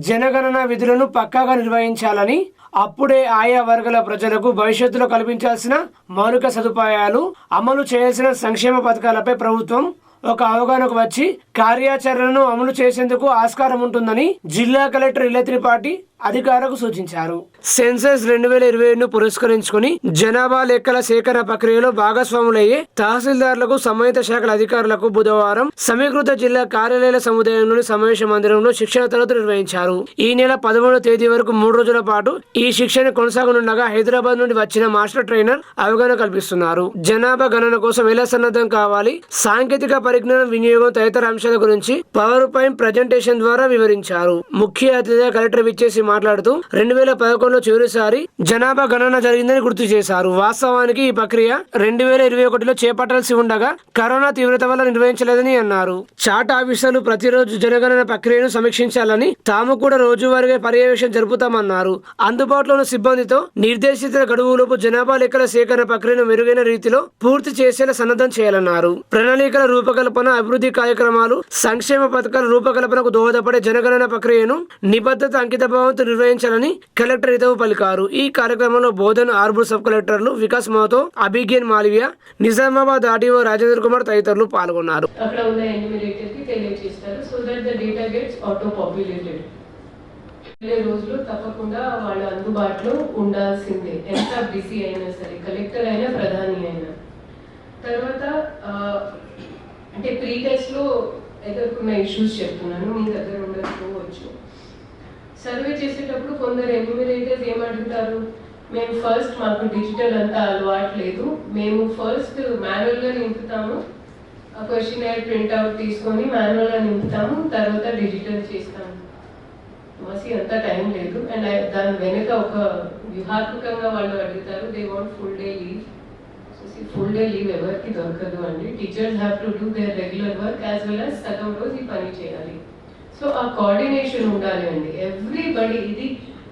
జనగణన విధులను పక్కాగా నిర్వహించాలని, అప్పుడే ఆయా వర్గాల ప్రజలకు భవిష్యత్తులో కల్పించాల్సిన మౌలిక సదుపాయాలు, అమలు చేయాల్సిన సంక్షేమ పథకాలపై ప్రభుత్వం ఒక అవగాహనకు వచ్చి కార్యాచరణను అమలు చేసేందుకు ఆస్కారం ఉంటుందని జిల్లా కలెక్టర్ ఇల్ల త్రిపాఠి అధికారులకు సూచించారు. సెన్సస్ 2027ను పురస్కరించుకుని జనాభా లెక్కల సేకరణ ప్రక్రియలో భాగస్వాములయ్యే తహసీల్దార్లకు, సంబంధిత శాఖల అధికారులకు బుధవారం సమీకృత జిల్లా కార్యాలయాల సముదాయంలోని సమావేశ మందిరంలో శిక్షణ తరగతులు నిర్వహించారు. ఈ నెల 13వ తేదీ వరకు 3 రోజుల పాటు ఈ శిక్షణ కొనసాగనుండగా హైదరాబాద్ నుండి వచ్చిన మాస్టర్ ట్రైనర్ అవగాహన కల్పిస్తున్నారు. జనాభా గణన కోసం ఎలా సన్నద్ధం కావాలి, సాంకేతిక పరిజ్ఞానం వినియోగం తదితర అంశాల గురించి పవర్ పాయింట్ ప్రజెంటేషన్ ద్వారా వివరించారు. ముఖ్య అతిథిగా కలెక్టర్ విచ్చేసి మాట్లాడుతూ 2011లో చివరిసారి జనాభా గణన జరిగిందని గుర్తు చేశారు. వాస్తవానికి ఈ ప్రక్రియ 2021లో చేపట్టాల్సి ఉండగా కరోనా తీవ్రత వల్ల నిర్వహించలేదని అన్నారు. చార్ట్ ఆఫీసర్లు ప్రతిరోజు జనగణన ప్రక్రియను సమీక్షించాలని, తాము కూడా రోజువారీగా పర్యవేక్షణ జరుపుతామన్నారు. అందుబాటులో ఉన్న సిబ్బందితో నిర్దేశిత గడువులోపు జనాభా లెక్కల సేకరణ ప్రక్రియను మెరుగైన రీతిలో పూర్తి చేసేలా సన్నద్ధం చేయాలన్నారు. ప్రణాళికల రూపకల్పన, అభివృద్ధి కార్యక్రమాలు, సంక్షేమ పథకాల రూపకల్పనకు దోహదపడే జనగణన ప్రక్రియను నిబద్ధత, అంకితభావంతో నిర్వహించాలని కలెక్టర్ హితవు పలికారు. ఈ కార్యక్రమంలో బోధన్ ఆర్బూర్ సబ్ కలెక్టర్లు వికాస్ మహతో, అభిజ్ఞాన్ మాల్వియా, నిజామాబాద్ ఆర్డీఓ రాజేంద్ర కుమార్ తదితరులు పాల్గొన్నారు. రోజులు తప్పకుండా వాళ్ళ అందుబాటులో ఉండాల్సిందే, ఎంత బిజీ అయినా సరే, కలెక్టర్ అయినా ప్రధాని అయినా. తర్వాత అంటే ప్రీ టెస్ట్ లో ఎదుర్కొన్న ఇష్యూస్ చెప్తున్నాను, మీ దగ్గర ఉండకపోవచ్చు. సర్వే చేసేటప్పుడు కొందరు ఎన్యూమరేటర్స్ ఏమంటారు, మేము ఫస్ట్ మాకు డిజిటల్ అంతా అలవాటు లేదు, మేము ఫస్ట్ మాన్యువల్గా నింపుతాము, క్వశ్చనైర్ ప్రింట్అవుట్ తీసుకొని మాన్యువల్గా నింపుతాము, తర్వాత డిజిటల్ చేస్తాము. మసి అంత టైం లేదు. అండ్ దాని వెనుక ఒక వ్యూహాత్మకంగా వాళ్ళు అడుగుతారు, they want full day leave. Full day leave ఎవరికి దొరకదు అండి. Teachers have to do there regular work as well as సగం రోజు ఈ పని చేయాలి. సో ఆ కోఆర్డినేషన్ ఉండాలి అండి. ఎవ్రీబడి, ఇది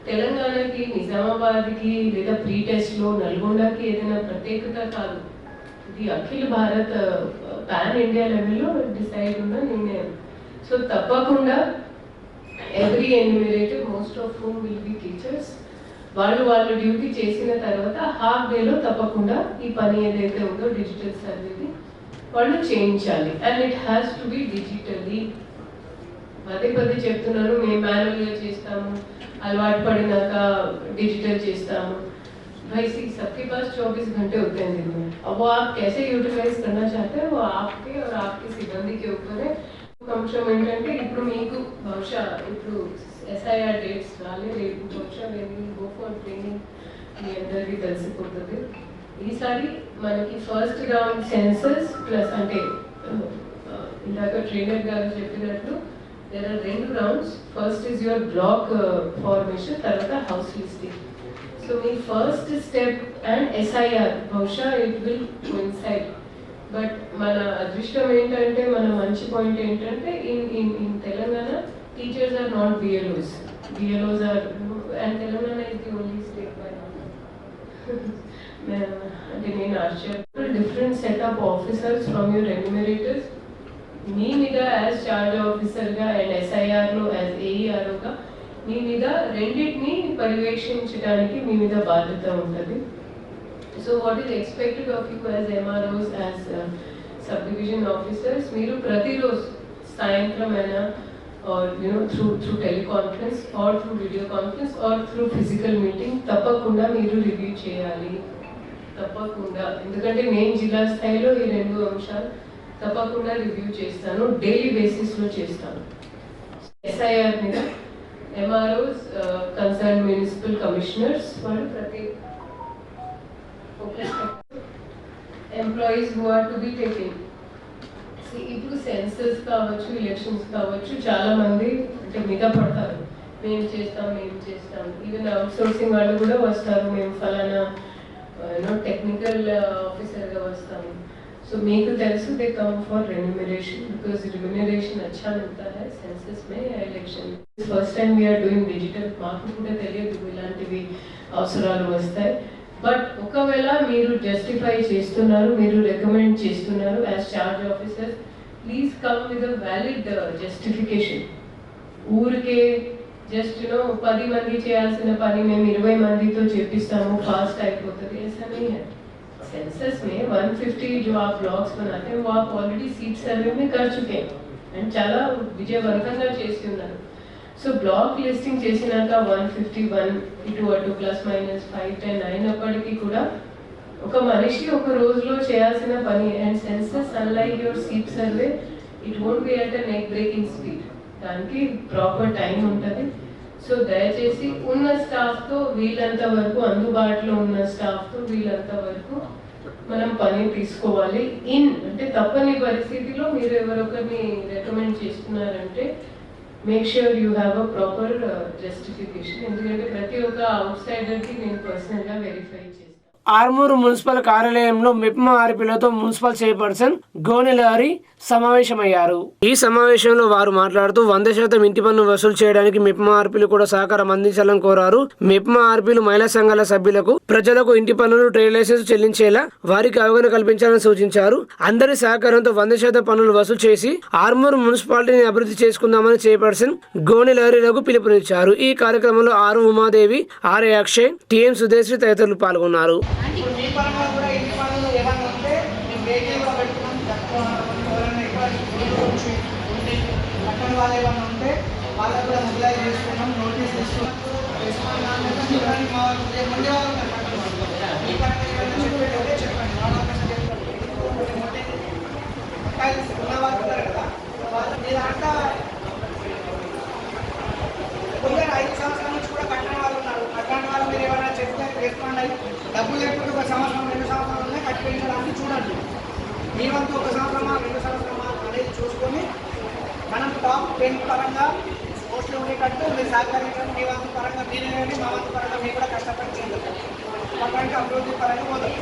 తెలంగాణకి, నిజామాబాద్కి లేదా ప్రీ టెస్ట్లో నల్గొండకి ఏదైనా ప్రత్యేకత కాదు, ఇది అఖిల భారత్ పాన్ ఇండియా లెవెల్లో డిసైడ్ ఉన్న నిర్ణయం. సో తప్పకుండా every enumerator, most of whom will be teachers, వాళ్ళు డ్యూటీ చేసిన తర్వాత హాఫ్ డేలో తప్పకుండా ఈ పని ఏదైతే ఉందో డిజిటల్ సర్వేది వాళ్ళు చేయించాలి. And it has to be digitally. పదే చెప్తున్నాను, మేము మాన్యువల్గా చేస్తాము, అలవాటు పడినాక డిజిటల్ చేస్తాము. भाई सबके पास 24 घंटे होते हैं दिन में, अब वो आप कैसे यूटिलाइज करना चाहते हैं वो आपके और आपके सिब्बंदी के ऊपर है. అంశం ఏంటంటే ఇప్పుడు మీకు బహుశా ఇప్పుడు SIR డేట్స్ రాలేదు, బహుశా మేము గో ఫర్ ట్రైనింగ్ మీ అందరికీ తెలిసిపోతుంది. ఈసారి మనకి ఫస్ట్ రౌండ్ సెన్సస్ ప్లస్, అంటే ఇందాక ట్రైనర్ గారు చెప్పినట్లు there are 2 rounds. First is your block formation, తర్వాత house listing. So మీ first step and SIR బహుశా it will coincide. బట్ మన అదృష్టం ఏంటంటే, మన మంచి పాయింట్ ఏంటంటే, in Telangana teachers are not BLOs. BLOs are, and Telangana is the only state by అంటే నేను ఆశ్చర్య different set of officers from your enumerators మీ మీద యాజ్ చార్జ్ ఆఫీసర్గా అండ్ SIRలో యాజ్ AEROగా మీ మీద రెండింటిని పర్యవేక్షించడానికి మీ మీద బాధ్యత ఉంటుంది. So what is expected of you as MROs, as subdivision officers? మీరు ప్రతిరోజు సాయంత్రం అయినా or through teleconference or through video conference or through physical meeting తప్పకుండా మీరు రివ్యూ చేయాలి. తప్పకుండా, ఎందుకంటే నేను జిల్లా స్థాయిలో ఈ 2 అంశాలు తప్పకుండా రివ్యూ చేస్తాను, డైలీ బేసిస్లో చేస్తాను. SIR మీద MROs, కన్సర్న్ మున్సిపల్ కమిషనర్స్, వాళ్ళు ప్రతి employees who are to be taking. ఇప్పుడు సెన్సస్ కావచ్చు, ఎలక్షన్స్ కావచ్చు, చాలా మంది అంటే మీద పడతారు, మేము చేస్తాం. ఈవెన్ అవుట్ సోర్సింగ్ వాళ్ళు కూడా వస్తారు, మేము ఫలానా టెక్నికల్ ఆఫీసర్గా వస్తాము. సో మీకు తెలుసు, they come for remuneration, because remuneration అచ్చా మిగతా హై సెన్సస్ మే election. First time we're doing digital, మాకు కూడా తెలియదు ఇలాంటివి అవసరాలు వస్తాయి. బట్ ఒకవేళ మీరు జస్టిఫై చేస్తున్నారు, మీరు రికమెండ్ చేస్తున్నారు as charge officer, please come with a valid justification. ఊరికే జస్ట్ 10 మంది చేయాల్సిన పని మేము 20 మందితో చేపిస్తాము, ఫాస్ట్ అయిపోతుంది. ऐसा नहीं है. सेंसस में 150 जो आप ब्लॉक्स बनाते हैं वो आप ऑलरेडी सीट सर्वे में कर चुके हैं అండ్ చాలా విజయవంతంగా చేసి ఉన్నారు. సో బ్లాక్ లిస్టింగ్ చేసినాక 151 ఇటు అటు ±5-10 అయినప్పటికీ కూడా ఒక మనిషి ఒక రోజులో చేయాల్సిన పని. And census unlike your seat survey it won't be at neck breaking speed, దానికి ప్రాపర్ టైం ఉంటుంది. సో దయచేసి ఉన్న స్టాఫ్తో వీళ్ళంత వరకు, అందుబాటులో ఉన్న స్టాఫ్తో వీళ్ళంత వరకు మనం పని తీసుకోవాలి. అంటే తప్పని పరిస్థితిలో మీరు ఎవరొకరిని రికమెండ్ చేస్తున్నారంటే make sure you have a proper justification. ఎందుకంటే ప్రతి ఒక్క అవుట్ సైడర్కి నేను పర్సనల్గా వెరిఫై చేస్తాను. ఆర్మూరు మున్సిపల్ కార్యాలయంలో మెప్మా ఆర్పీలతో మున్సిపల్ చైర్పర్సన్ గోనెలహరి సమావేశమయ్యారు. ఈ సమావేశంలో వారు మాట్లాడుతూ 100% ఇంటి పన్ను వసూలు చేయడానికి మెప్మా ఆర్పీలు కూడా సహకారం అందించాలని కోరారు. మెప్మా ఆర్పీలు మహిళా సంఘాల సభ్యులకు ప్రజలకు ఇంటి పన్నులు, ట్రేడ్ లైసెన్స్ చెల్లించేలా వారికి అవగాహన కల్పించాలని సూచించారు. అందరి సహకారంతో 100% పన్నులు వసూలు చేసి ఆర్మూరు మున్సిపాలిటీని అభివృద్ధి చేసుకుందామని చైర్పర్సన్ గోనెలహరిలకు పిలుపునిచ్చారు. ఈ కార్యక్రమంలో R Umadevi, R Akshay, TM Sudeshri తదితరులు పాల్గొన్నారు. మీ పరంగా కూడా ఇంటి పనులు ఏమైనా ఉంటే మేము వెహికల్ కూడా పెట్టుకున్నాం. ఎవరైనా ఎక్కువ ఉంటే పక్కన వాళ్ళు ఏమైనా ఉంటే వాళ్ళకు కూడా మొబిలైజ్ చేసుకున్నాం, నోటీస్ ఇస్తున్నాం. మా ముందే వాళ్ళు ఈ పరంగా ఏమైనా చెప్పేటంటే చెప్పండి. వాళ్ళ అవకాశం ఉన్న వాళ్ళు ఉంటారు కదా, వాళ్ళు మీరు అంతా కొందరు 5 సంవత్సరాల నుంచి కూడా కట్టిన వాళ్ళు ఉన్నారు. కట్టిన వాళ్ళు మీరు ఏమైనా చెప్తే చేసుకోండి. డబ్బులు లేకపోతే 1 సంవత్సరం 2 సంవత్సరాలనే కట్టి వెళ్ళడానికి చూడండి. మీ వంతు 1 సంవత్సరమా 2 సంవత్సరమా అనేది చూసుకొని మనం టాప్ 10 పరంగా పోస్టులు ఉండేటట్టు మీరు సహకరించండి. మీ వంతు పరంగా మీరే కానీ మా వంతు పరంగా మీరు కూడా కష్టపడి చేయాలి. అటువంటి అభివృద్ధి పరంగా పోతుంది.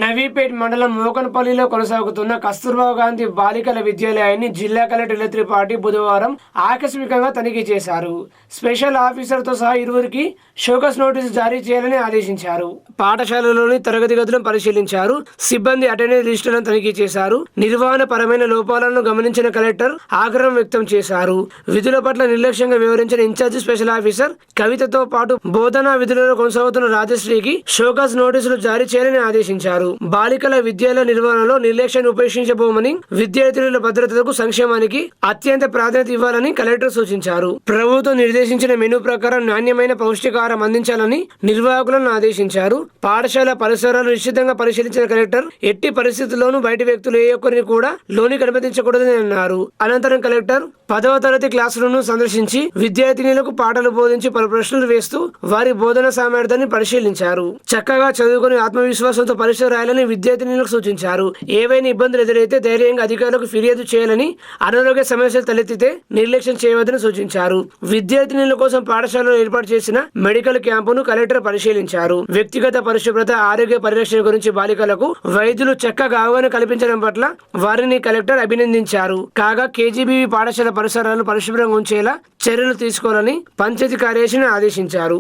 నవీపేట్ మండలం మోకనపల్లిలో కొనసాగుతున్న కస్తూర్బా గాంధీ బాలికల విద్యాలయాన్ని జిల్లా కలెక్టర్ త్రిపాఠి బుధవారం ఆకస్మికంగా తనిఖీ చేశారు. స్పెషల్ ఆఫీసర్తో సహా ఇరువురికి షోకస్ నోటీసు జారీ చేయాలని ఆదేశించారు. పాఠశాలలోని తరగతి గదులను పరిశీలించారు. సిబ్బంది అటెండెన్స్ లిస్టులను తనిఖీ చేశారు. నిర్వహణ పరమైన లోపాలను గమనించిన కలెక్టర్ ఆగ్రహం వ్యక్తం చేశారు. విధుల పట్ల నిర్లక్ష్యంగా వ్యవహరించిన ఇన్ఛార్జి స్పెషల్ ఆఫీసర్ కవితతో పాటు బోధనా విధులలో కొనసాగుతున్న రాజశ్రీకి షోకస్ నోటీసులు జారీ చేయాలని ఆదేశించారు. బాలికల విద్యాలయ నిర్వహణలో నిర్లక్ష్యాన్ని ఉపేక్షించబోమని, విద్యార్థుల భద్రతకు సంక్షేమానికి అత్యంత ప్రాధాన్యత ఇవ్వాలని కలెక్టర్ సూచించారు. ప్రభుత్వం నిర్దేశించిన మెనూ ప్రకారం నాణ్యమైన పౌష్టికాహారం అందించాలని నిర్వాహకులను ఆదేశించారు. పాఠశాల పరిసరాలు నిశ్చితంగా పరిశీలించిన కలెక్టర్ ఎట్టి పరిస్థితుల్లోనూ బయట వ్యక్తులు ఏ ఒక్కరిని కూడా లోనికి అనుమతించకూడదని అన్నారు. అనంతరం కలెక్టర్ 10వ తరగతి క్లాసులను సందర్శించి విద్యార్థినులకు పాఠాలు బోధించి పలు ప్రశ్నలు వేస్తూ వారి బోధన సామర్థ్యాన్ని పరిశీలించారు. చక్కగా చదువుకుని ఆత్మవిశ్వాసంతో పరీక్ష రాయాలని విద్యార్థినులకు సూచించారు. ఏవైనా ఇబ్బందులు ఎదురైతే ధైర్యంగా అధికారులకు ఫిర్యాదు చేయాలని, అనారోగ్య సమస్యలు తలెత్తితే నిర్లక్ష్యం చేయవద్దని సూచించారు. విద్యార్థినుల కోసం పాఠశాలలో ఏర్పాటు చేసిన మెడికల్ క్యాంపును కలెక్టర్ పరిశీలించారు. వ్యక్తిగత పరిశుభ్రత, ఆరోగ్య పరిరక్షణ గురించి బాలికలకు వైద్యులు చక్కగా అవగాహన కల్పించడం పట్ల వారిని కలెక్టర్ అభినందించారు. కాగా కేజీబీవీ పాఠశాల పరిసరాలను పరిశుభ్రంగా ఉంచేలా చర్యలు తీసుకోవాలని పంచాయతీ కార్యదర్శిని ఆదేశించారు.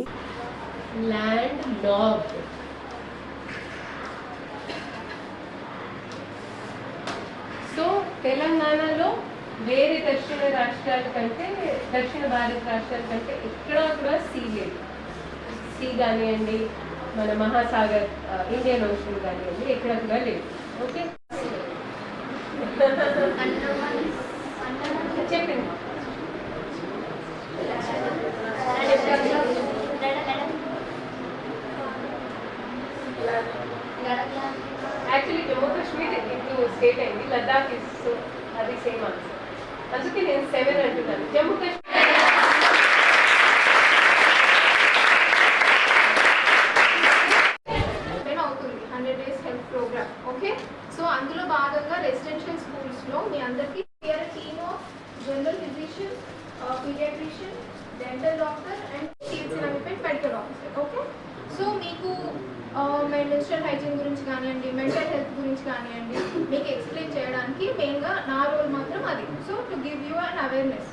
సో తెలంగాణలో వేరే దక్షిణ రాష్ట్రాల కంటే, దక్షిణ భారత రాష్ట్రాల కంటే ఎక్కడా కూడా సీ లేదు. సీ కానివ్వండి, మన మహాసాగర్ ఇండియన్ ఓషన్ కానివ్వండి, ఎక్కడ కూడా లేదు. ఓకే చెప్పండి. యాక్చువల్లీ జమ్మూ కాశ్మీర్ ఇప్పుడు స్టేట్ అయింది, లద్దాఖ్ ఇస్ అది సేమ్ ఆన్సర్. అందుకే నేను 7 అంటున్నాను. జమ్మూ కాశ్మీర్ అవుతుంది 100 days health programme. Okay, so అందులో భాగంగా రెసిడెన్షియల్ స్కూల్స్లో మీ అందరికీ team of general physician, paediatrician, dental doctor and medical officer. Okay, so మీకు మెన్స్ట్రల్ హైజీన్ గురించి కానివ్వండి, మెంటల్ హెల్త్ గురించి కానివ్వండి మీకు ఎక్స్ప్లెయిన్ చేయడానికి మెయిన్గా నా రోల్ మాత్రం అది. So to give you an awareness.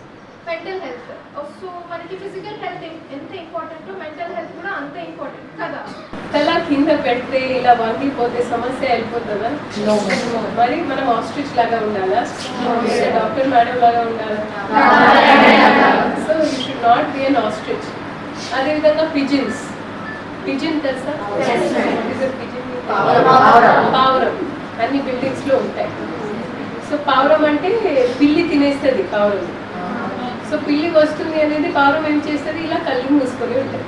Mental health, so మనకి ఫిజికల్ హెల్త్ ఎంత ఇంపార్టెంటో మెంటల్ హెల్త్ కూడా అంతే ఇంపార్టెంట్ కదా. తలాక్ కింద పెడితే ఇలా వంగిపోతే సమస్య అయిపోతుందా? మరి మనం ఆస్ట్రిచ్ లాగా ఉండాలా? డాక్టర్ మేడం లాగా ఉండాలా? So you should not be an ostrich. అదేవిధంగా పిజిన్స్, పిజిన్ తెలుసా? పావురం అన్ని బిల్డింగ్స్ లో ఉంటాయి. సో పావురం అంటే పిల్లి తినేస్తుంది పావురం. సో పిల్లి వస్తుంది అనేది పావురం ఏం చేస్తుంది, ఇలా కళ్ళు మూసుకొని ఉంటుంది.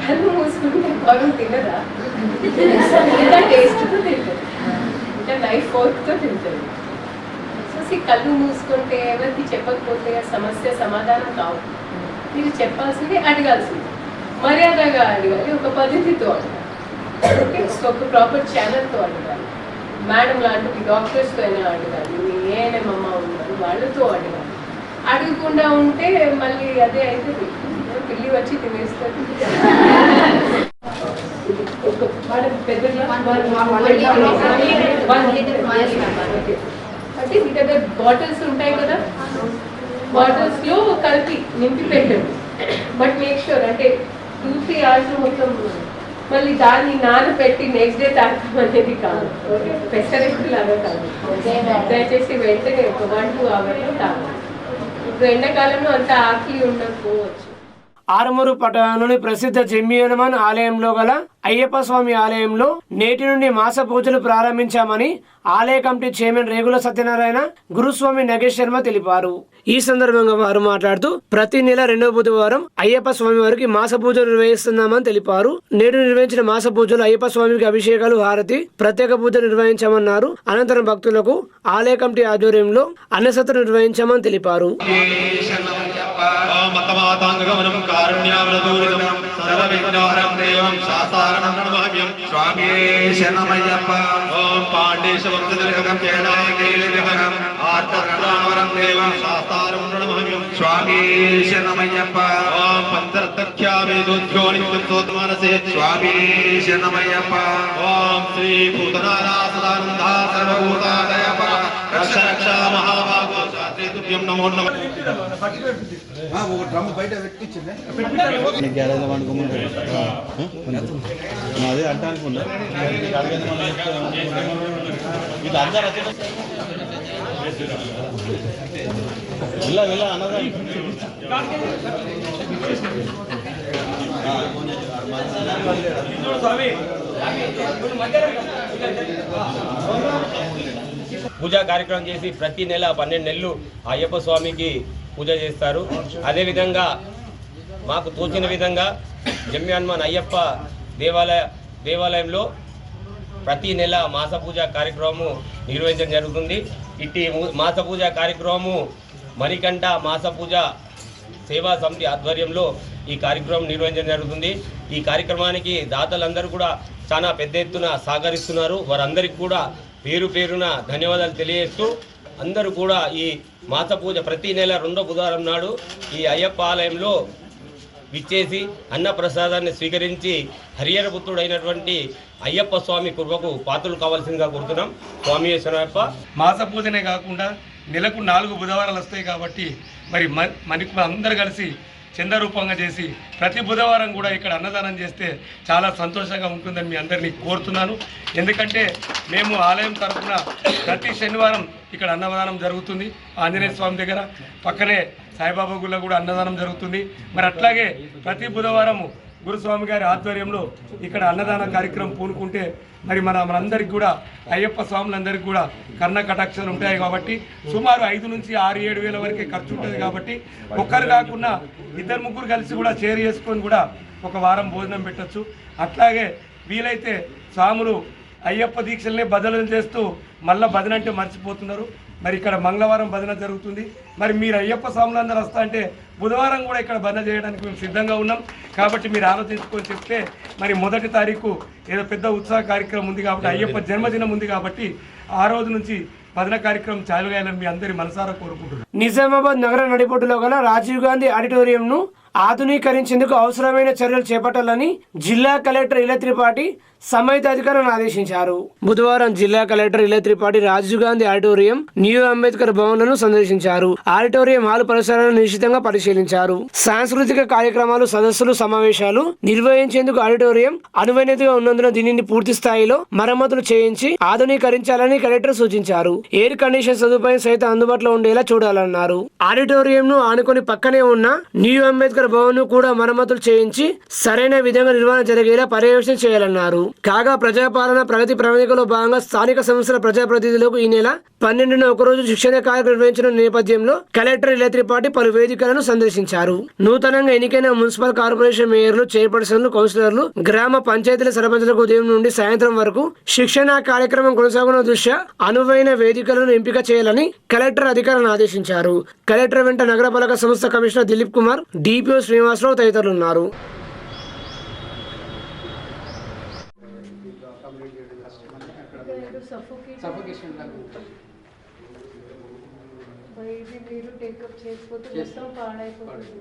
కళ్ళు మూసుకుంటే పావురం తినదా? ఇంకా టేస్ట్తో తింటుంది, ఇంకా నైఫ్ ఫోర్క్తో తింటుంది. సో కళ్ళు మూసుకుంటే ఎవరికి చెప్పకపోతే ఆ సమస్య సమాధానం కావు. మీరు చెప్పాల్సింది అడగాల్సింది, మర్యాదగా అడగాలి, ఒక పద్ధతితో అడగాలి, ఓకే, ఒక ప్రాపర్ ఛానల్తో అడగాలి. మేడం లాంటి డాక్టర్స్తో అయినా అడగాలి, మీ ఏఎన్ఎం అమ్మ ఉన్నారు వాళ్ళతో అడగాలి. అడగకుండా ఉంటే మళ్ళీ అదే అయితే పిల్లి వచ్చి తినేస్తుంది. అంటే మీ దగ్గర బాటిల్స్ ఉంటాయి కదా, బాటిల్స్ లో కలిపి నింపి పెట్టండి. బట్ మేక్ షూర్ అంటే 2-3 hours మొత్తం మళ్ళీ దాన్ని నానబెట్టి నెక్స్ట్ డే తాగడం అనేది కాదు, ఓకే, పెసరెక్కు లాగా కాదు. దయచేసి వెంటనే ఒక 1-2 hours తాగాలి. ఇప్పుడు ఎండాకాలంలో అంత ఆకలి ఉండకపోవచ్చు. ఆరుమూరు పట్టణంలోని ప్రసిద్ధ జమ్మి హనుమాన్ ఆలయంలో గల అయ్యప్ప స్వామి ఆలయంలో నేటి నుండి మాస పూజలు ప్రారంభించామని ఆలయ కమిటీ చైర్మన్ రేగుల సత్యనారాయణ, గురుస్వామి నగేష్ శర్మ తెలిపారు. ఈ సందర్భంగా వారు మాట్లాడుతూ ప్రతి నెల 2వ బుధవారం అయ్యప్ప స్వామి వారికి మాస పూజలు నిర్వహిస్తున్నామని తెలిపారు. నేడు నిర్వహించిన మాస పూజలు అయ్యప్ప స్వామికి అభిషేకాలు, హారతి, ప్రత్యేక పూజలు నిర్వహించామన్నారు. అనంతరం భక్తులకు ఆలయ కమిటీ ఆధ్వర్యంలో అన్నసత్రం నిర్వహించామని తెలిపారు. ఓం పాండేశవంశం కేనాయకైలిహం ఆర్తత్రావరం దేవం శాస్త్రారం ప్రణమహ్యం స్వామి శరణమయ్యప్ప. ఓం పంచరత్ఖ్యావేదోద్ధ్యో నిత్యోత్మానసే స్వామి శరణమయ్యప్ప. ఓం శ్రీ భూతనాథ సదానంద సర్వభూతాదయప రక్ష రక్ష మహాభాగో శాస్త్రీ తుభ్యం నమో నమః. బయట పెట్టించింది గ్యారేజ్ వండుకోమని అదే అంటే అనుకున్నా ఇది అందరూ వెళ్ళ అన్నదా పూజా కార్యక్రమం చేసి ప్రతి నెల 12 నెలలు అయ్యప్ప స్వామికి పూజ చేస్తారు. అదేవిధంగా మాకు తోచిన విధంగా జమ్మి హనుమాన్ అయ్యప్ప దేవాలయంలో ప్రతి నెల మాస పూజ కార్యక్రమము నిర్వహించడం జరుగుతుంది. ఇట్టి మాస పూజ కార్యక్రమము మణికంఠ మాస పూజ సేవా సమితి ఆధ్వర్యంలో ఈ కార్యక్రమం నిర్వహించడం జరుగుతుంది. ఈ కార్యక్రమానికి దాతలందరూ కూడా చాలా పెద్ద ఎత్తున సహకరిస్తున్నారు. వారందరికీ కూడా పేరు పేరున ధన్యవాదాలు తెలియజేస్తూ అందరూ కూడా ఈ మాస పూజ ప్రతి నెల 2వ బుధవారం నాడు ఈ అయ్యప్ప ఆలయంలో విచ్చేసి అన్న ప్రసాదాన్ని స్వీకరించి హరిహర పుత్రుడైనటువంటి అయ్యప్ప స్వామి కృపకు పాత్రలు కావాల్సిందిగా కోరుతున్నాం. స్వామి శరణయ్యప్ప. మాస పూజనే కాకుండా నెలకు 4 బుధవారాలు వస్తాయి కాబట్టి మరి మనకి అందరు కలిసి చందరూపంగా చేసి ప్రతి బుధవారం కూడా ఇక్కడ అన్నదానం చేస్తే చాలా సంతోషంగా ఉంటుందని మీ అందరినీ కోరుతున్నాను. ఎందుకంటే మేము ఆలయం తరఫున ప్రతి శనివారం ఇక్కడ అన్నదానం జరుగుతుంది. ఆంజనేయ స్వామి దగ్గర పక్కనే సాయిబాబా గుళ్ళ కూడా అన్నదానం జరుగుతుంది. మరి అట్లాగే ప్రతి బుధవారము గురుస్వామి గారి ఆధ్వర్యంలో ఇక్కడ అన్నదాన కార్యక్రమం పూనుకుంటే మరి మనందరికి కూడా అయ్యప్ప స్వాములందరికీ కూడా కర్ణ కటాక్షాలు ఉంటాయి కాబట్టి సుమారు 5 నుంచి 6-7 వేల వరకే ఖర్చు ఉంటుంది. కాబట్టి ఒక్కరు కాకుండా 2-3 కలిసి కూడా షేర్ చేసుకొని కూడా ఒక వారం భోజనం పెట్టచ్చు. అట్లాగే వీలైతే స్వాములు అయ్యప్ప దీక్షల్ని బదలు చేస్తూ మళ్ళీ భజన అంటే మర్చిపోతున్నారు. మరి ఇక్కడ మంగళవారం భజన జరుగుతుంది. మరి మీరు అయ్యప్ప స్వాములందరూ వస్తా అంటే బుధవారం కూడా ఇక్కడ భజన చేయడానికి మేము సిద్ధంగా ఉన్నాం. కాబట్టి మీరు ఆలోచించుకొని చెప్తే మరి 1వ తారీఖు ఏదో పెద్ద ఉత్సాహ కార్యక్రమం ఉంది కాబట్టి అయ్యప్ప జన్మదినం ఉంది కాబట్టి ఆ రోజు నుంచి భజన కార్యక్రమం చాలుగాయాలని మీ అందరి మనసారా కోరుకుంటున్నాను. నిజామాబాద్ నగర నడిబొడ్డులో గల రాజీవ్ గాంధీ ఆడిటోరియంను ఆధునీకరించేందుకు అవసరమైన చర్యలు చేపట్టాలని జిల్లా కలెక్టర్ ఇల త్రిపాఠి సంబంధిత అధికారులను ఆదేశించారు. బుధవారం జిల్లా కలెక్టర్ ఇల త్రిపాఠి రాజీవ్ గాంధీ ఆడిటోరియం, న్యూ అంబేద్కర్ భవన్లను సందర్శించారు. ఆడిటోరియం హాల్ పరిసరాలను నిశ్చితంగా పరిశీలించారు. సాంస్కృతిక కార్యక్రమాలు, సదస్సులు, సమావేశాలు నిర్వహించేందుకు ఆడిటోరియం అనువైనదిగా ఉన్నందున దీనిని పూర్తి స్థాయిలో మరమ్మతులు చేయించి ఆధునీకరించాలని కలెక్టర్ సూచించారు. ఎయిర్ కండిషన్ సదుపాయం సైతం అందుబాటులో ఉండేలా చూడాలన్నారు. ఆడిటోరియం ను ఆనుకొని పక్కనే ఉన్న న్యూ అంబేద్కర్ భవన్ ను కూడా మరమ్మతులు చేయించి సరైన విధంగా నిర్వహణ జరిగేలా పర్యవేక్షణ చేయాలన్నారు. కాగా ప్రజాపాలన ప్రగతి ప్రణాళికలో భాగంగా స్థానిక సంస్థల ప్రజాప్రతినిధులకు ఈ నెల 12న ఒకరోజు శిక్షణ కార్యక్రమం నిర్వహించిన నేపథ్యంలో కలెక్టర్ ఇల త్రిపాఠి పలు వేదికలను సందర్శించారు. నూతనంగా ఎన్నికైన మున్సిపల్ కార్పొరేషన్ మేయర్లు, చైర్పర్సన్లు, కౌన్సిలర్లు, గ్రామ పంచాయతీల సర్పంచులకు ఉదయం నుండి సాయంత్రం వరకు శిక్షణ కార్యక్రమం కొనసాగుతున్న దృష్ట్యా అనువైన వేదికలను ఎంపిక చేయాలని కలెక్టర్ అధికారులను ఆదేశించారు. కలెక్టర్ వెంట నగరపాలక సంస్థ కమిషనర్ దిలీప్ కుమార్, డిపిఓ శ్రీనివాసరావు తదితరులు ఉన్నారు. మీరు టేకప్ చేయకపోతే మొత్తం పాడైపోతుంది.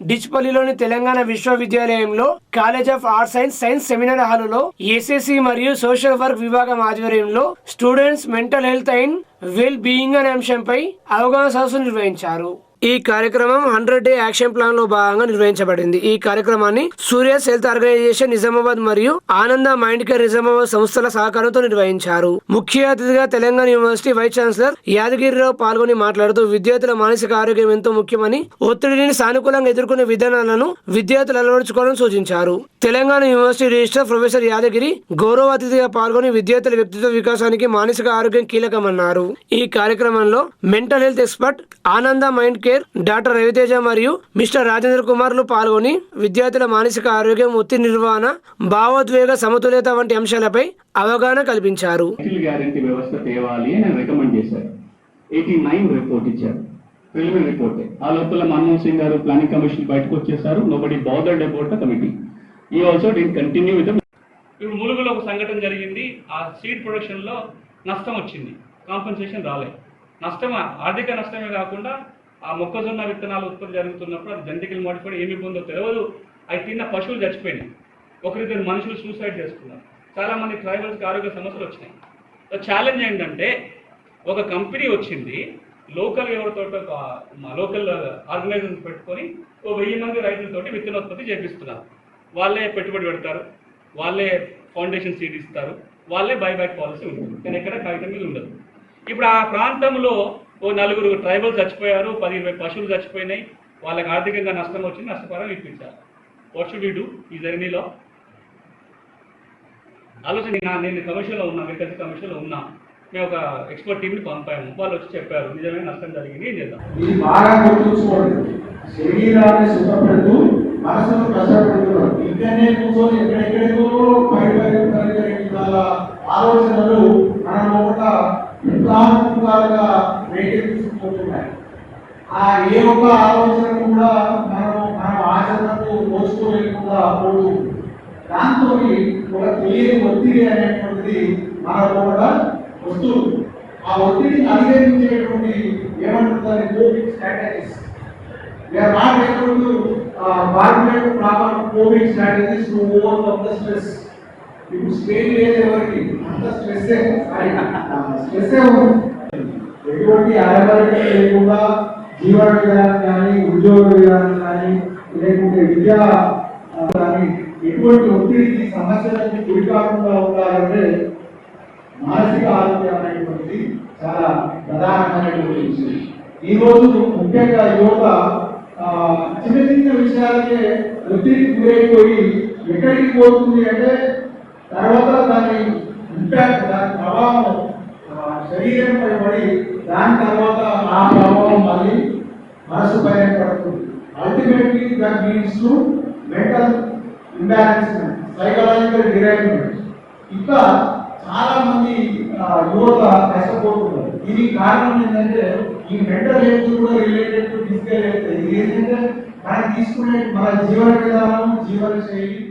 డిచ్పల్లిలోని తెలంగాణ విశ్వవిద్యాలయంలో college of arts and science seminar హాలులో ఎస్ఎస్సి మరియు సోషల్ వర్క్ విభాగం ఆధ్వర్యంలో students mental health and well being అనే అంశంపై అవగాహన సదస్సు నిర్వహించారు. ఈ కార్యక్రమం 100 డే యాక్షన్ ప్లాన్ లో భాగంగా నిర్వహించబడింది. ఈ కార్యక్రమాన్ని సూర్యస్ హెల్త్ ఆర్గనైజేషన్ నిజామాబాద్ మరియు ఆనంద మైండ్ కేర్ నిజామాబాద్ సంస్థల సహకారంతో నిర్వహించారు. ముఖ్య అతిథిగా Telangana university vice chancellor Yadagirirao పాల్గొని మాట్లాడుతూ విద్యార్థుల మానసిక ఆరోగ్యం ఎంతో ముఖ్యమని, ఒత్తిడిని సానుకూలంగా ఎదుర్కొనే విధానాలను విద్యార్థులు అలవరుచుకోవాలని సూచించారు. Telangana university registrar professor Yadagiri గౌరవ అతిథిగా పాల్గొని విద్యార్థుల వ్యక్తిత్వ వికాసానికి మానసిక ఆరోగ్యం కీలకమన్నారు. ఈ కార్యక్రమంలో మెంటల్ హెల్త్ ఎక్స్పర్ట్ ఆనంద మైండ్ కేర్ డాక్టర్ రవితేజ మరియు మిస్టర్ రాజేంద్ర కుమార్లు పాల్గొని విద్యార్థుల మానసిక ఆరోగ్యం, ఒత్తిడి నిర్వహణ, భావోద్వేగ సమతుల్యత వంటి అంశాలపై అవగాహన కల్పించారు. గ్యారెంటీ వ్యవస్థ తేవాలి అని రికమెండ్ చేశారు. 89 రిపోర్ట్ ఇచ్చారు, ప్రిలిమినరీ రిపోర్టే. ఆ లోపల మన్మోహన్ సింగ్ గారు ప్లానింగ్ కమిషన్ బయటకు వచ్చేసారు. Nobody bothered about the committee. ఈ ఆల్సో డిడ్ కంటిన్యూ విత్. ఇప్పుడు ములుగులో ఒక సంఘటన జరిగింది. ఆ సీడ్ ప్రొడక్షన్ లో నష్టం వచ్చింది, కాంపెన్సేషన్ రాలేదు. నష్టం ఆర్థిక నష్టమే కాకుండా ఆ మొక్కజొన్న విత్తనాలు ఉత్పత్తి జరుగుతున్నప్పుడు అది జెనెటికల్ మోడిఫైడ్ ఏమి పొందో తెలియదు. అవి తిన్న పశువులు చచ్చిపోయినాయి. ఒకరిద్దరు మనుషులు సూసైడ్ చేసుకున్నారు. చాలామంది ట్రైబల్స్కి ఆరోగ్య సమస్యలు వచ్చినాయి. ఛాలెంజ్ ఏంటంటే ఒక కంపెనీ వచ్చింది, లోకల్ ఎవరితో లోకల్ ఆర్గనైజేషన్ పెట్టుకొని 1000 మంది రైతులతోటి విత్తనోత్పత్తి చేపిస్తున్నారు. వాళ్ళే పెట్టుబడి పెడతారు, వాళ్ళే ఫౌండేషన్ సీడ్ ఇస్తారు, వాళ్ళే బైబ్యాక్ పాలసీ ఉంటుంది. కానీ ఎక్కడ కాగితం మీద ఉండదు. ఇప్పుడు ఆ ప్రాంతంలో 4 ట్రైబల్ చచ్చిపోయారు, 10-20 పశువులు చచ్చిపోయినాయి. వాళ్ళకి ఆర్థికంగా నష్టం వచ్చింది, నష్టపరం ఇప్పించారు. What should we do? Is there any law? ఆలోచన. నేను కమిషన్లో ఉన్నా, అగ్రికల్చర్ కమిషన్లో ఉన్నా. మేము ఒక ఎక్స్పర్ట్ టీంని పంపాము. వాళ్ళు వచ్చి చెప్పారు నిజమే నష్టం జరిగింది, ఏం చేద్దాం. ఇది బాగా గుర్తుంచుకోండి. శరీరాన్ని సుఖపెడుతూ మనసును కష్టపెడుతున్నారు. ఇక్కడనే కూర్చొని ఎక్కడెక్కడికో బయట ఆలోచనలు మన ఒక విప్లవాత్మకాలుగా వేగెత్తుకుంటున్నాయి. ఆ ఏ ఒక్క ఆలోచన కూడా మనం ఆచరణకు మోసుకోలేకుండా పోతుంది. దాంతో ఒక తెలియని ఒత్తిడి అనేటువంటిది మనలో కూడా వస్తుంది. ఆ ఒత్తిడిని అధిగమించేటువంటి ఏమంటుందని COVID strategies. We're not able to formulate proper COVID strategies to overcome the stress. ఇప్పుడు స్ట్రెయిన్ లేదు ఎవరికి, అంత స్ట్రెస్సే ఉంది. ఎటువంటి అలవాటు లేకుండా జీవన విధానం కానీ, ఉద్యోగ విధానం కానీ, లేకుంటే విద్యా కానీ ఎటువంటి ఒత్తిడికి సమస్యలకి గురి కాకుండా ఉండాలంటే మానసిక ఆరోగ్యం అనేటువంటిది చాలా ప్రధానమైనటువంటి విషయం. ఈ రోజు ముఖ్యంగా యువత చిన్న చిన్న విషయాలకే ఒత్తిడికి గురైపోయి ఎక్కడికి పోతుంది అంటే తర్వాత దాని ఇంపాక్ట్, దాని ప్రభావం శరీరంపై పడి దాని తర్వాత ఆ ప్రభావం మళ్ళీ మనసు పైన పడుతుంది. Ultimately that means to mental imbalancement, psychological derivement. ఇంకా చాలా మంది యువత కష్టపోతున్నారు. దీనికి కారణం ఏంటంటే ఈ మెంటల్ హెల్త్ కూడా రిలేటెడ్ టు ఫిజికల్ హెల్త్. ఇది ఏంటంటే మనం తీసుకునే మన జీవన విధానం, జీవన శైలి.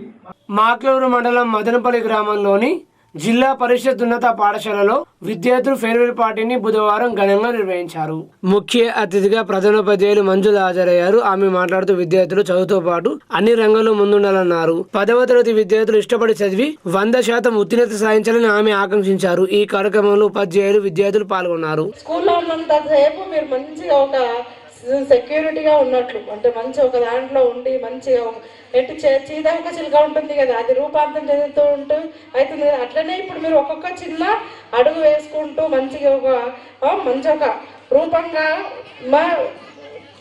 మాక్లూరు మండలం మదనపల్లి గ్రామంలోని జిల్లా పరిషత్ ఉన్నత పాఠశాలలో విద్యార్థులు ఫేర్వెల్ పార్టీని బుధవారం ఘనంగా నిర్వహించారు. ముఖ్య అతిథిగా ప్రధానోపాధ్యాయులు మంజుల హాజరయ్యారు. ఆమె మాట్లాడుతూ విద్యార్థులు చదువుతో పాటు అన్ని రంగాల్లో ముందుండాలన్నారు. 10వ తరగతి విద్యార్థులు ఇష్టపడి చదివి 100% ఉత్తీర్ణత సాధించాలని ఆమె ఆకాంక్షించారు. ఈ కార్యక్రమంలో ఉపాధ్యాయులు, విద్యార్థులు పాల్గొన్నారు. స్కూల్లో ఉన్నంతసేపు మీరు మంచిగా ఒక సెక్యూరిటీగా ఉన్నట్లు, అంటే మంచి ఒక దాంట్లో ఉండి మంచిగా ఎటు చీద ఒక చిలుక ఉంటుంది కదా, అది రూపాంతరం చెందుతూ ఉంటూ అవుతుంది కదా. అట్లనే ఇప్పుడు మీరు ఒక్కొక్క చిన్న అడుగు వేసుకుంటూ మంచిగా మంచి ఒక రూపంగా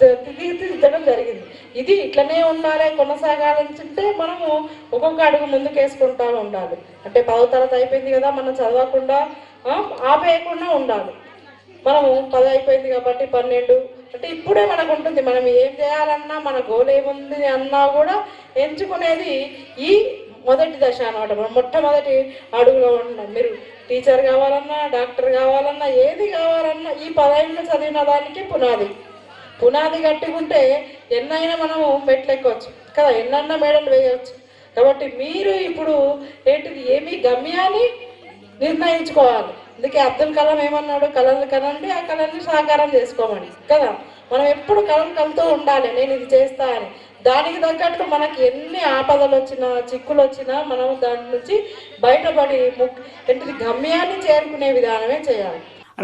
తీర్చిదిద్దడం జరిగింది. ఇది ఇట్లనే ఉండాలి, కొనసాగాలంటే మనము ఒక్కొక్క అడుగు ముందుకు వేసుకుంటూ ఉండాలి. అంటే 10వ తరగతి అయిపోయింది కదా, మనం చదవకుండా ఆపేయకుండా ఉండాలి. మనము 10 అయిపోయింది కాబట్టి 12 అంటే ఇప్పుడే మనకు ఉంటుంది. మనం ఏం చేయాలన్నా, మన గోల్ ఏముంది అన్నా కూడా ఎంచుకునేది ఈ మొదటి దశ అన్నమాట. మనం మొట్టమొదటి అడుగులో ఉన్నాం. మీరు టీచర్ కావాలన్నా, డాక్టర్ కావాలన్నా, ఏది కావాలన్నా ఈ 10 ఏళ్ళు చదివిన దానికి పునాది కట్టుకుంటే ఎన్నైనా మనము మెట్లు ఎక్కవచ్చు కదా, ఎన్నైనా మేడలు వేయవచ్చు. కాబట్టి మీరు ఇప్పుడు ఏంటిది, ఏమి గమ్యాన్ని నిర్ణయించుకోవాలి. అందుకే అబ్దుల్ కలాం ఏమన్నాడు, కళలు కనండి, ఆ కళల్ని సాకారం చేసుకోమని కదా. మనం ఎప్పుడు కళలు కలుతూ ఉండాలి, నేను ఇది చేస్తా అని. దానికి తగ్గట్లు మనకి ఎన్ని ఆపదలు వచ్చినా, చిక్కులు వచ్చినా మనం దాని నుంచి బయటపడి ఏంటిది గమ్యాన్ని చేరుకునే విధానమే చేయాలి.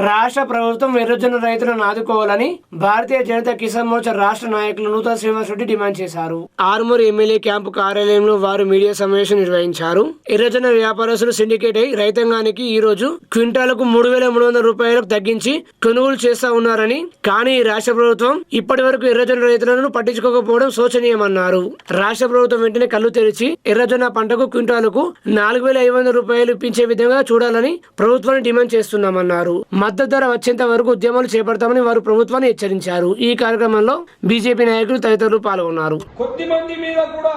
రాష్ట్ర ప్రభుత్వం ఎర్రజొన్న రైతులను ఆదుకోవాలని భారతీయ జనతా కిసాన్ మోర్చా రాష్ట్ర నాయకులు నూతన శ్రీనివాస్ రెడ్డి డిమాండ్ చేశారు. ఆర్మూర్ ఎమ్మెల్యే క్యాంపు కార్యాలయంలో వారు మీడియా సమావేశం నిర్వహించారు. ఎర్రజొన్న వ్యాపారస్తులు సిండికేట్ అయి రైతాంగానికి ఈ రోజు క్వింటాలకు 3,300 రూపాయలకు తగ్గించి కొనుగోలు చేస్తా ఉన్నారని, కానీ రాష్ట్ర ప్రభుత్వం ఇప్పటి వరకు ఎర్రజొన్న రైతులను పట్టించుకోకపోవడం శోచనీయమన్నారు. రాష్ట్ర ప్రభుత్వం వెంటనే కళ్ళు తెరిచి ఎర్రజొన్న పంటకు క్వింటాలకు 4,500 రూపాయలు ఇప్పించే విధంగా చూడాలని ప్రభుత్వాన్ని డిమాండ్ చేస్తున్నామన్నారు. మద్దతు ధర వచ్చేంత వరకు ఉద్యమాలు చేపడతామని వారు ప్రభుత్వాన్ని హెచ్చరించారు. ఈ కార్యక్రమంలో బీజేపీ నాయకులు తదితరులు పాల్గొన్నారు. కొద్ది మంది మీద కూడా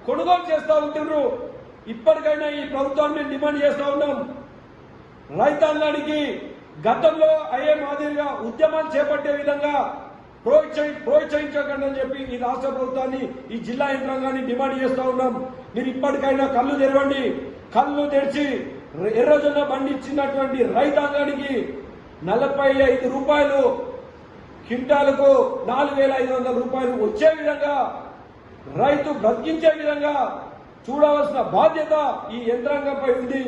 కొనుగోలు చేస్తూ ఉంటున్నారు. ఇప్పటికైనా ఈ ప్రభుత్వాన్ని డిమాండ్ చేస్తూ ఉన్నాం. రైతాంగానికి గతంలో అయ్యే మాదిరిగా ఉద్యమాలు చేపట్టే విధంగా ప్రోత్సహించకండి అని చెప్పి ఈ రాష్ట్ర ప్రభుత్వాన్ని, ఈ జిల్లా యంత్రాంగాన్ని డిమాండ్ చేస్తూ ఉన్నాం. మీరు ఇప్పటికైనా కళ్ళు తెరవండి. కళ్ళు తెరిచి ఎర్రజొన్న పండించినటువంటి రైతాంగానికి 45 రూపాయలు క్వింటాలకు 4,500 రూపాయలు వచ్చే విధంగా, రైతు బ్రతికించే విధంగా చూడవలసిన బాధ్యత ఈ యంత్రాంగంపై ఉంది.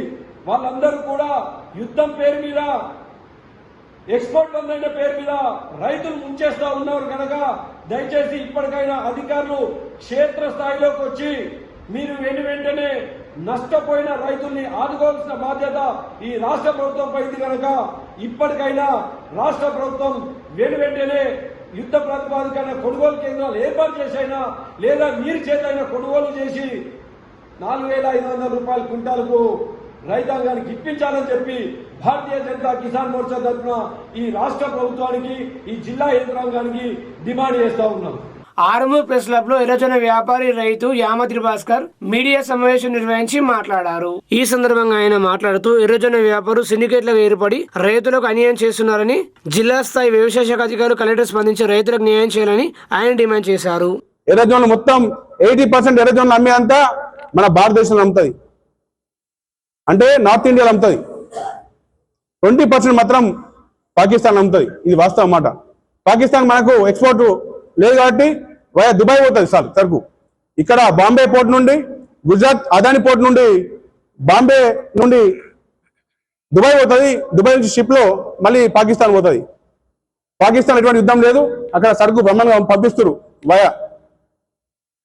వాళ్ళందరూ కూడా యుద్ధం పేరు మీద, ఎక్స్పోర్ట్ బందైన పేరు మీద రైతులు ముంచేస్తా ఉన్నారు కనుక దయచేసి ఇప్పటికైనా అధికారులు క్షేత్రస్థాయిలోకి వచ్చి మీరు వెంటనే నష్టపోయిన రైతుల్ని ఆదుకోవాల్సిన బాధ్యత ఈ రాష్ట్ర ప్రభుత్వంపై ఉంది కనుక ఇప్పటికైనా రాష్ట్ర ప్రభుత్వం వెంటనే యుద్ధ ప్రాతిపదికన కొనుగోలు కేంద్రాలు ఏర్పాటు చేసైనా, లేదా మీరు చేతైనా కొనుగోలు చేసి 4,500 రూపాయల క్వింటాలకు రైతాంగానికి ఇప్పించాలని చెప్పి భారతీయ జనతా కిసాన్ మోర్చా తరఫున ఈ రాష్ట్ర ప్రభుత్వానికి, ఈ జిల్లా యంత్రాంగానికి డిమాండ్ చేస్తా ఉన్నాం. ఆర్మూర్ ప్రెస్ క్లబ్ లో ఎర్రజొన్న వ్యాపారి రైతు యామత్రి భాస్కర్ మీడియా సమావేశం నిర్వహించి మాట్లాడారు. ఈ సందర్భంగా ఆయన మాట్లాడుతూ ఎర్రజొన్న వ్యాపారులు సిండికేట్లుగా ఏర్పడి రైతులకు అన్యాయం చేస్తున్నారని, జిల్లా స్థాయి వ్యవసాయ శాఖ అధికారులు కలెక్టర్ స్పందించి రైతులకు న్యాయం చేయాలని ఆయన డిమాండ్ చేశారు. ఎర్రజొన్న మొత్తం 80% ఎర్రజొన్న అమ్మే అంతా మన భారతదేశంలో అమ్ముతుంది, అంటే నార్త్ ఇండియాలో అమ్ముతుంది. 20% మాత్రం పాకిస్తాన్ అమ్ముతుంది. ఇది వాస్తవం మాట. పాకిస్తాన్ మనకు ఎక్స్పోర్ట్ లేదు కాబట్టి వయా దుబాయ్ పోతుంది సార్ సరుకు. ఇక్కడ బాంబే పోర్ట్ నుండి, గుజరాత్ అదాని పోర్ట్ నుండి, బాంబే నుండి దుబాయ్ పోతుంది. దుబాయ్ నుంచి షిప్ లో మళ్ళీ పాకిస్తాన్ పోతుంది. పాకిస్తాన్ ఎటువంటి యుద్ధం లేదు, అక్కడ సరుకు బ్రహ్మాండంగా పంపిస్తారు వయా.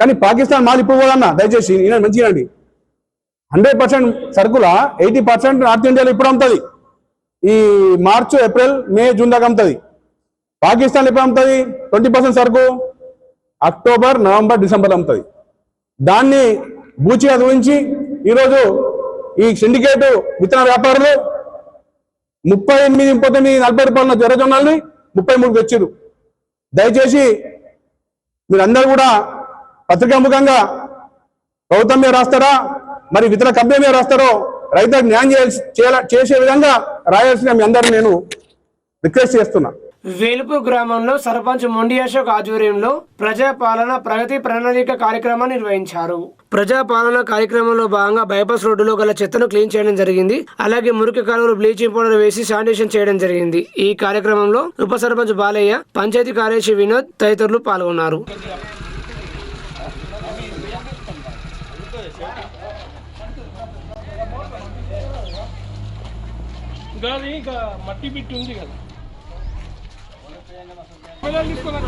కానీ పాకిస్తాన్ మాల్ ఇప్పుడు కూడా అన్న దయచేసి నేను మంచిగా 100% సరుకుల 80% నార్త్ ఇండియాలో ఇప్పుడు అమ్ముతుంది. ఈ మార్చ్ ఏప్రిల్ మే జూన్ దాకా అమ్ముతుంది. పాకిస్తాన్ ఎప్పుడు అమ్ముతుంది? 20% సరుకు అక్టోబర్ నవంబర్ డిసెంబర్ అమ్ముతుంది. దాన్ని బూచిగా ఊహించి ఈరోజు ఈ సిండికేట్ విత్తన వ్యాపారులు 38, 39, 40 రూపాయల జొన్నల్ని 33 తెచ్చారు. దయచేసి మీరందరూ కూడా పత్రికాముఖంగా ప్రభుత్వం మీద రాస్తారా, మరి విత్తన కంపెనీ మీద రాస్తారో రైతులకు న్యాయం చేసే విధంగా రాయాల్సిన మీ అందరూ నేను రిక్వెస్ట్ చేస్తున్నా. వేలుపూర్ గ్రామంలో సర్పంచ్ మొండి అశోక్ ఆధ్వర్యంలో ప్రజాపాలన ప్రగతి ప్రణాళిక కార్యక్రమాన్ని నిర్వహించారు. ప్రజాపాలన కార్యక్రమంలో భాగంగా బైపాస్ రోడ్డులో గల చెత్తను క్లీన్ చేయడం జరిగింది. అలాగే మురికి కాలువలు బ్లీచింగ్ పౌడర్ వేసి శానిటేషన్ చేయడం జరిగింది. ఈ కార్యక్రమంలో ఉప సర్పంచ్ బాలయ్య, పంచాయతీ కార్యదర్శి వినోద్ తదితరులు పాల్గొన్నారు. ఇంకా మట్టి బిట్టి ఉంది కదా తీసుకోవాలి.